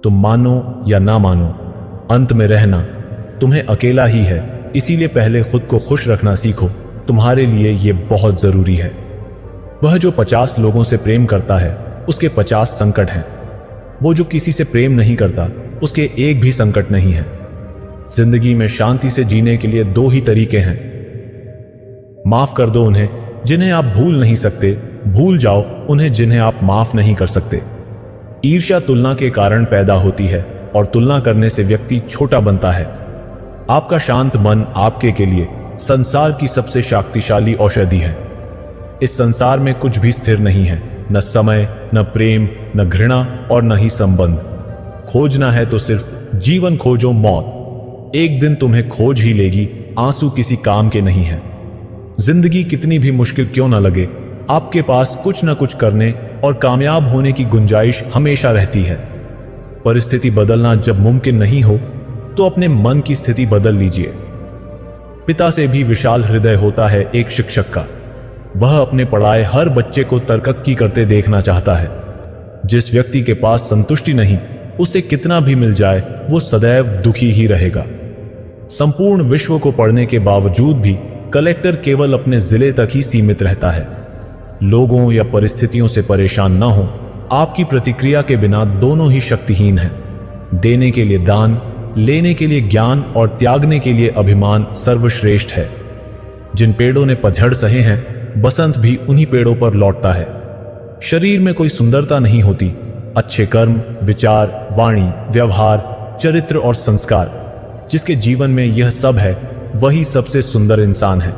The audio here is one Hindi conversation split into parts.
तुम मानो या ना मानो, अंत में रहना तुम्हें अकेला ही है। इसीलिए पहले खुद को खुश रखना सीखो। तुम्हारे लिए ये बहुत जरूरी है। वह जो 50 लोगों से प्रेम करता है उसके 50 संकट हैं। वो जो किसी से प्रेम नहीं करता उसके एक भी संकट नहीं है। जिंदगी में शांति से जीने के लिए 2 ही तरीके हैं। माफ कर दो उन्हें जिन्हें आप भूल नहीं सकते, भूल जाओ उन्हें जिन्हें आप माफ नहीं कर सकते। ईर्ष्या तुलना के कारण पैदा होती है और तुलना करने से व्यक्ति छोटा बनता है। आपका शांत मन आपके के लिए संसार की सबसे शक्तिशाली औषधि है। इस संसार में कुछ भी स्थिर नहीं है, न समय, न प्रेम, न घृणा और न ही संबंध। खोजना है तो सिर्फ जीवन खोजो, मौत एक दिन तुम्हें खोज ही लेगी। आंसू किसी काम के नहीं है। जिंदगी कितनी भी मुश्किल क्यों न लगे, आपके पास कुछ न कुछ करने और कामयाब होने की गुंजाइश हमेशा रहती है। परिस्थिति बदलना जब मुमकिन नहीं हो तो अपने मन की स्थिति बदल लीजिए। पिता से भी विशाल हृदय होता है एक शिक्षक का। वह अपने पढ़ाए हर बच्चे को तरक्की करते देखना चाहता है। जिस व्यक्ति के पास संतुष्टि नहीं, उसे कितना भी मिल जाए वो सदैव दुखी ही रहेगा। संपूर्ण विश्व को पढ़ने के बावजूद भी कलेक्टर केवल अपने जिले तक ही सीमित रहता है। लोगों या परिस्थितियों से परेशान ना हो। आपकी प्रतिक्रिया के बिना दोनों ही शक्तिहीन हैं। देने के लिए दान, लेने के लिए ज्ञान और त्यागने के लिए अभिमान सर्वश्रेष्ठ है। जिन पेड़ों ने पतझड़ सहे हैं, बसंत भी उन्हीं पेड़ों पर लौटता है। शरीर में कोई सुंदरता नहीं होती, अच्छे कर्म, विचार, वाणी, व्यवहार, चरित्र और संस्कार। जिसके जीवन में यह सब है वही सबसे सुंदर इंसान है।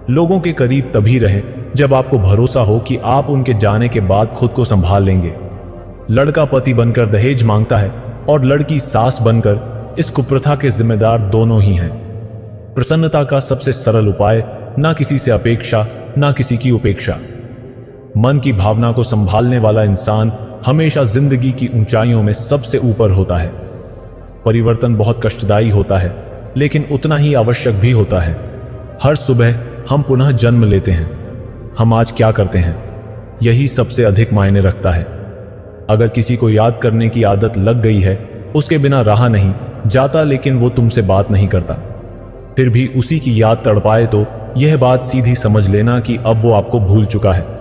लोगों के करीब तभी रहें जब आपको भरोसा हो कि आप उनके जाने के बाद खुद को संभाल लेंगे। लड़का पति बनकर दहेज मांगता है और लड़की सास बनकर इस कुप्रथा के जिम्मेदार दोनों ही हैं। प्रसन्नता का सबसे सरल उपाय ना किसी से अपेक्षा, ना किसी की उपेक्षा। मन की भावना को संभालने वाला इंसान हमेशा जिंदगी की ऊंचाइयों में सबसे ऊपर होता है। परिवर्तन बहुत कष्टदायी होता है, लेकिन उतना ही आवश्यक भी होता है। हर सुबह हम पुनः जन्म लेते हैं। हम आज क्या करते हैं, यही सबसे अधिक मायने रखता है। अगर किसी को याद करने की आदत लग गई है, उसके बिना रहा नहीं जाता, लेकिन वो तुमसे बात नहीं करता, फिर भी उसी की याद तड़पाए तो यह बात सीधी समझ लेना कि अब वो आपको भूल चुका है।